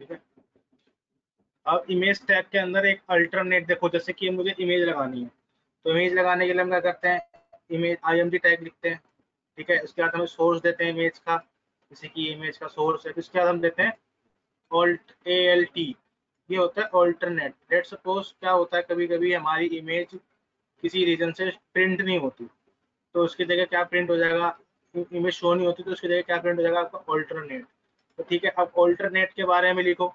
ठीक है, अब इमेज टैग के अंदर एक अल्टरनेट देखो, जैसे कि मुझे इमेज लगानी है, तो इमेज लगाने के लिए हम क्या करते हैं, इमेज IMG टैग लिखते हैं। ठीक है, उसके बाद हमें सोर्स देते हैं इमेज का, जैसे कि इमेज का सोर्स है, उसके बाद हम देते हैं ALT, ये होता है ऑल्टरनेट। लेट सपोज क्या होता है, कभी कभी हमारी इमेज किसी रीजन से प्रिंट नहीं होती, तो उसकी जगह क्या प्रिंट हो जाएगा, इमेज शो नहीं होती तो उसकी जगह क्या प्रिंट हो जाएगा, आपका ऑल्टरनेट। तो ठीक है, अब ऑल्टरनेट के बारे में लिखो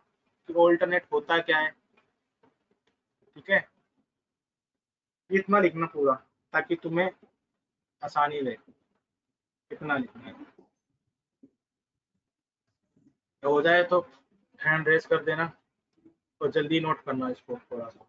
कि ऑल्टरनेट होता क्या है। ठीक है, इतना लिखना पूरा, ताकि तुम्हें आसानी रहे, इतना लिखना है। हो जाए तो हैंड रेस कर देना और जल्दी नोट करना इसको थोड़ा सा।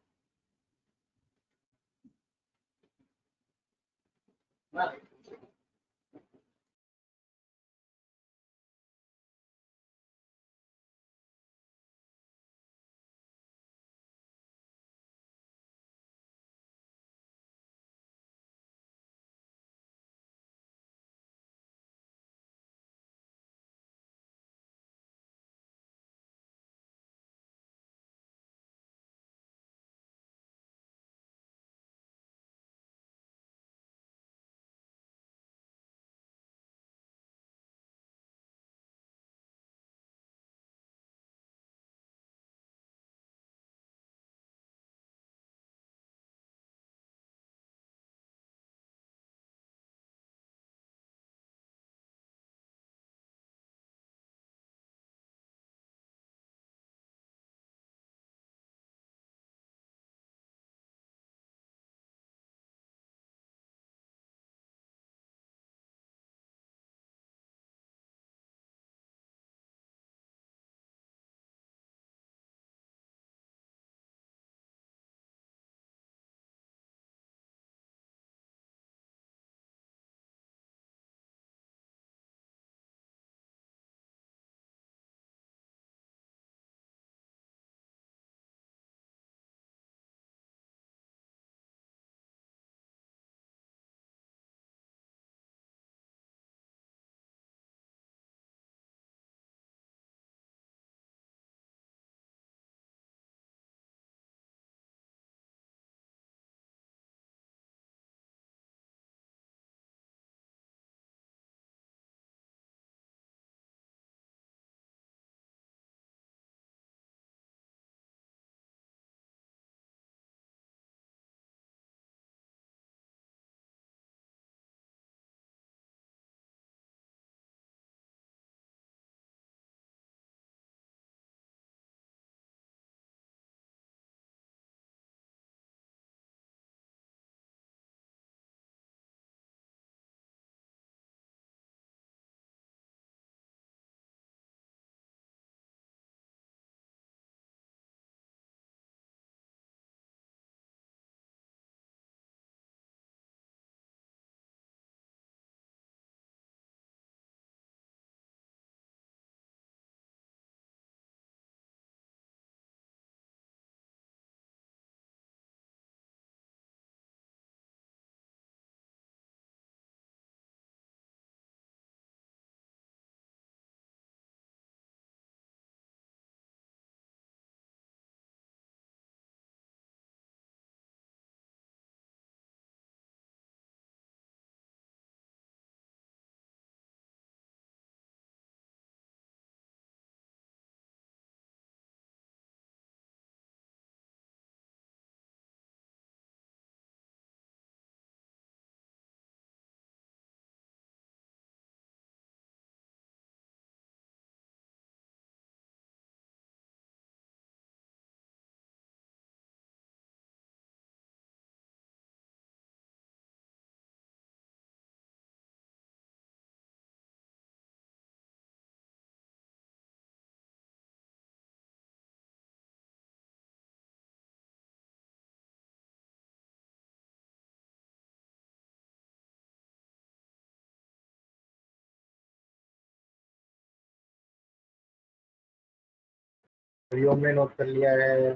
हरिओम ने नोट कर लिया है,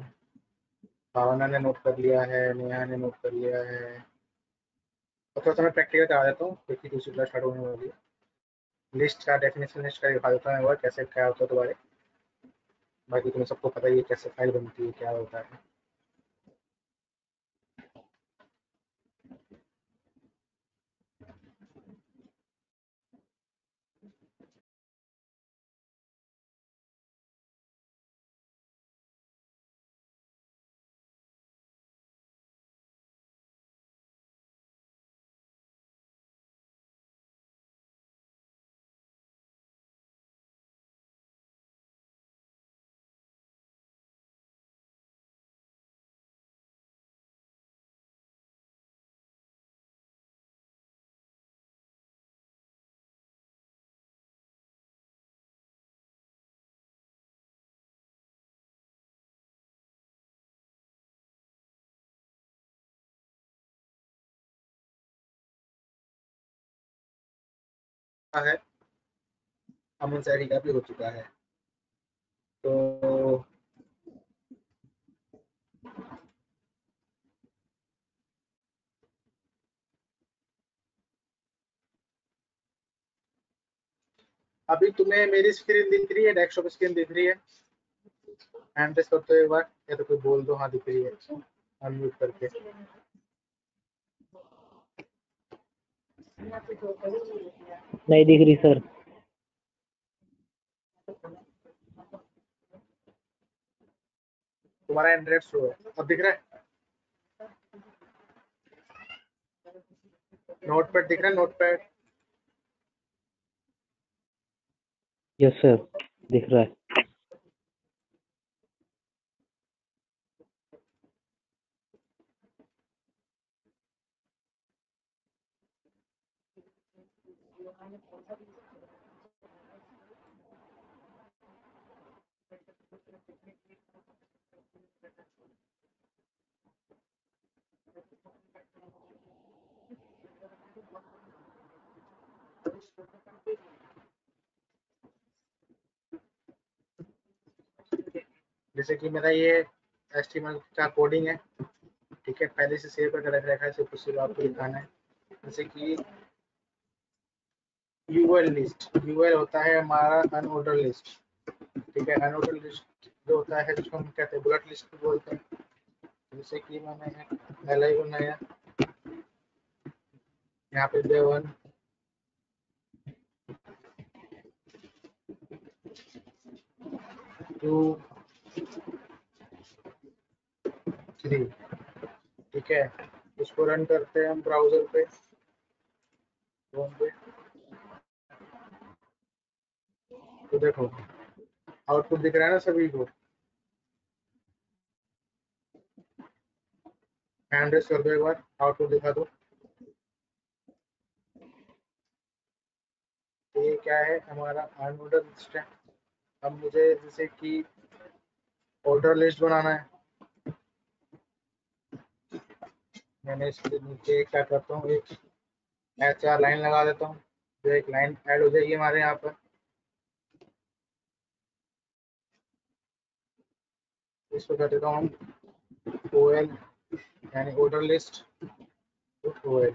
भावना ने नोट कर लिया है, नेहा ने नोट कर लिया है। और थोड़ा सा मैं प्रैक्टिकल करा देता हूँ क्योंकि दूसरी क्लास स्टार्ट होने वाली है। लिस्ट का डेफिनेशन लिस्ट का दिखा देता हूँ, और कैसे क्या होता है दोबारा। बाकी तुम्हें सबको पता ही है कैसे फाइल बनती है, क्या होता है। है, अमन सैरी का भी हो चुका है। तो अभी तुम्हें मेरी स्क्रीन दिख रही है, डेस्कटॉप स्क्रीन दिख रही है? हैंड प्रेस करते हो एक बार, या तो कोई बोल दो हाँ दिख रही है अनम्यूट करके।
नहीं दिख रही सर।
तुम्हारा एंड्रॉइड स्लो है, अब दिख रहा है? नोटपैड दिख रहा है? नोटपैड
यस सर, दिख रहा है।
जैसे कि मेरा ये HTML का कोडिंग है, ठीक है, पहले से सेव करके रख रखा है, सिर्फ उसी को आपको दिखाना है। जैसे कि यूएल लिस्ट, यूएल होता है हमारा अनऑर्डर लिस्ट, ठीक है। अनऑर्डर लिस्ट जो होता है जिसको हम कहते हैं बुलेट लिस्ट भी बोलते हैं। जैसे कि मैंने एल आई बनाया, यहाँ पे डे 1 2 3, ठीक है। इसको रन करते हैं हम ब्राउजर पे, क्रोम पे। तो देखो आउटपुट दिख रहा है ना सभी को। हैंड रेस कर दो एक बार, आउटपुट दिखा दो। ये क्या है, हमारा अनऑर्डर लिस्ट है। अब मुझे जैसे कि ऑर्डर लिस्ट बनाना है, मैंने इसके नीचे क्या करता हूँ, एक HR लाइन लगा देता हूँ, जो एक लाइन ऐड हो जाएगी हमारे यहाँ पर। इसको कर देता हूँ OL यानी ऑर्डर लिस्ट OL।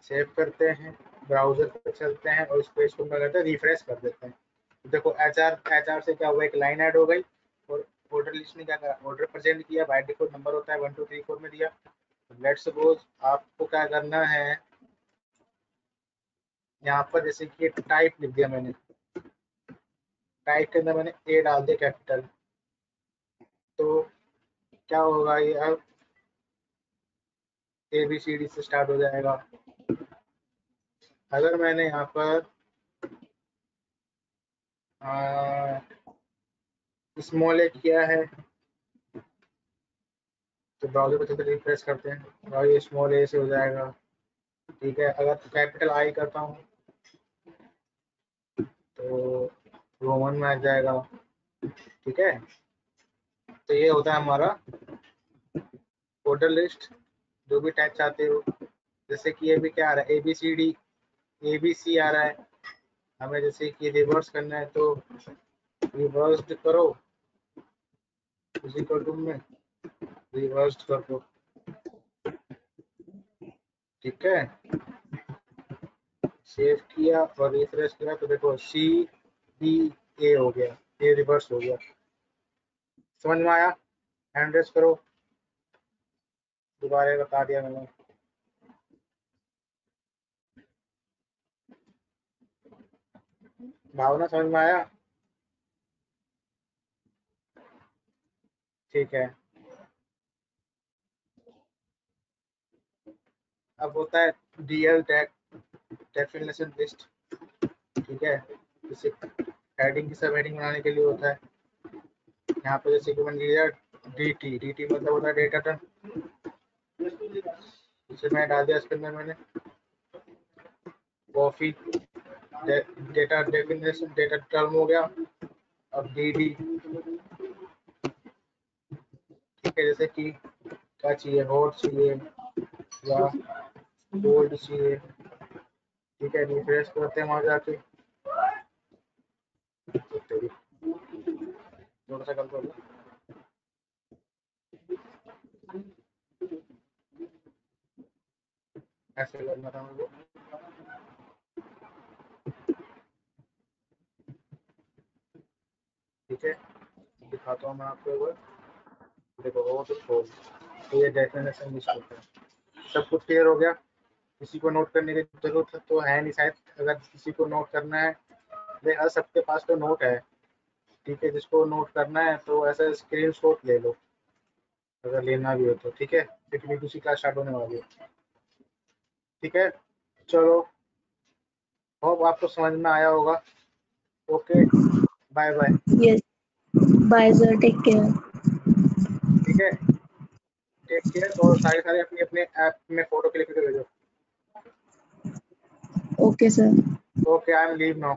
सेव करते हैं, ब्राउजर पर चलते हैं और इस पेज को क्या करते हैं, रिफ्रेश कर देते हैं। देखो HR से क्या हुआ, एक लाइन ऐड हो गई और ऑर्डर लिस्ट ने क्या करा, ऑर्डर प्रेजेंट किया, बाय डिफॉल्ट नंबर होता है 1 2 3 4 में दिया। लेट्स सपोज आपको क्या करना है, यहाँ पर जैसे कि टाइप लिख दिया मैंने, टाइप के अंदर मैंने A डाल दिया कैपिटल, तो क्या होगा, ये अब ABCD से स्टार्ट हो जाएगा। अगर मैंने यहाँ पर स्मॉल ए किया है तो ब्राउजर पर चलते रिफ्रेश करते हैं और ये स्मॉल ए से हो जाएगा, ठीक है। अगर कैपिटल आई करता हूँ तो रोमन में आ जाएगा, ठीक है। तो ये होता है हमारा ऑर्डर लिस्ट, जो भी टाइप चाहते हो। जैसे कि ये भी क्या आ रहा है, ABCD ABC आ रहा है, हमें जैसे कि रिवर्स करना है तो रिवर्स करो, इक्वल टू में रिवर्स कर दो, ठीक है। सेव किया और रिफ्रेश किया तो देखो CDA हो गया, ये रिवर्स हो गया। समझ में आया? हैंड रेस करो, दोबारा बता दिया मैंने। भावना समझ में आया? ठीक है। अब होता है DL डेफिनेशन लिस्ट, ठीक है। जैसे हेडिंग की सब हेडिंग बनाने के लिए होता है। यहाँ पे जैसे कि मैंने लिया DT मतलब होता है डेटा टर्म, इसे मैं डाल दिया इसके अंदर मैंने coffee, data definition data term हो गया। अब DD, ठीक है। जैसे कि क्या चाहिए, हॉट चाहिए या कोल्ड चाहिए, ठीक है, रिफ्रेश करते हैं वहां जाके। थोड़ा सा गलत हो गया। ऐसे करना था मुझे। ठीक है, दिखाता हूँ मैं आपको एक बार। देखो वो तो खोल, तो ये डेफिनेशन यूज करते हैं। सब कुछ क्लियर हो गया? किसी को नोट करने की जरूरत तो है नहीं शायद। अगर किसी को नोट करना है, देखा सबके पास तो नोट है। ठीक है, जिसको नोट करना है तो ऐसा स्क्रीनशॉट ले लो अगर लेना भी हो तो। ठीक है, क्योंकि दूसरी क्लास स्टार्ट होने वाली है। ठीक है, चलो, होप आपको समझ में आया होगा। Okay, bye bye.
Yes. Bye, sir. Take care.
ठीक है, टेक केयर। और सारे सारे अपने अपने ऐप में फोटो क्लिक करके भेजो।
Okay, sir.
Okay, I am leave now.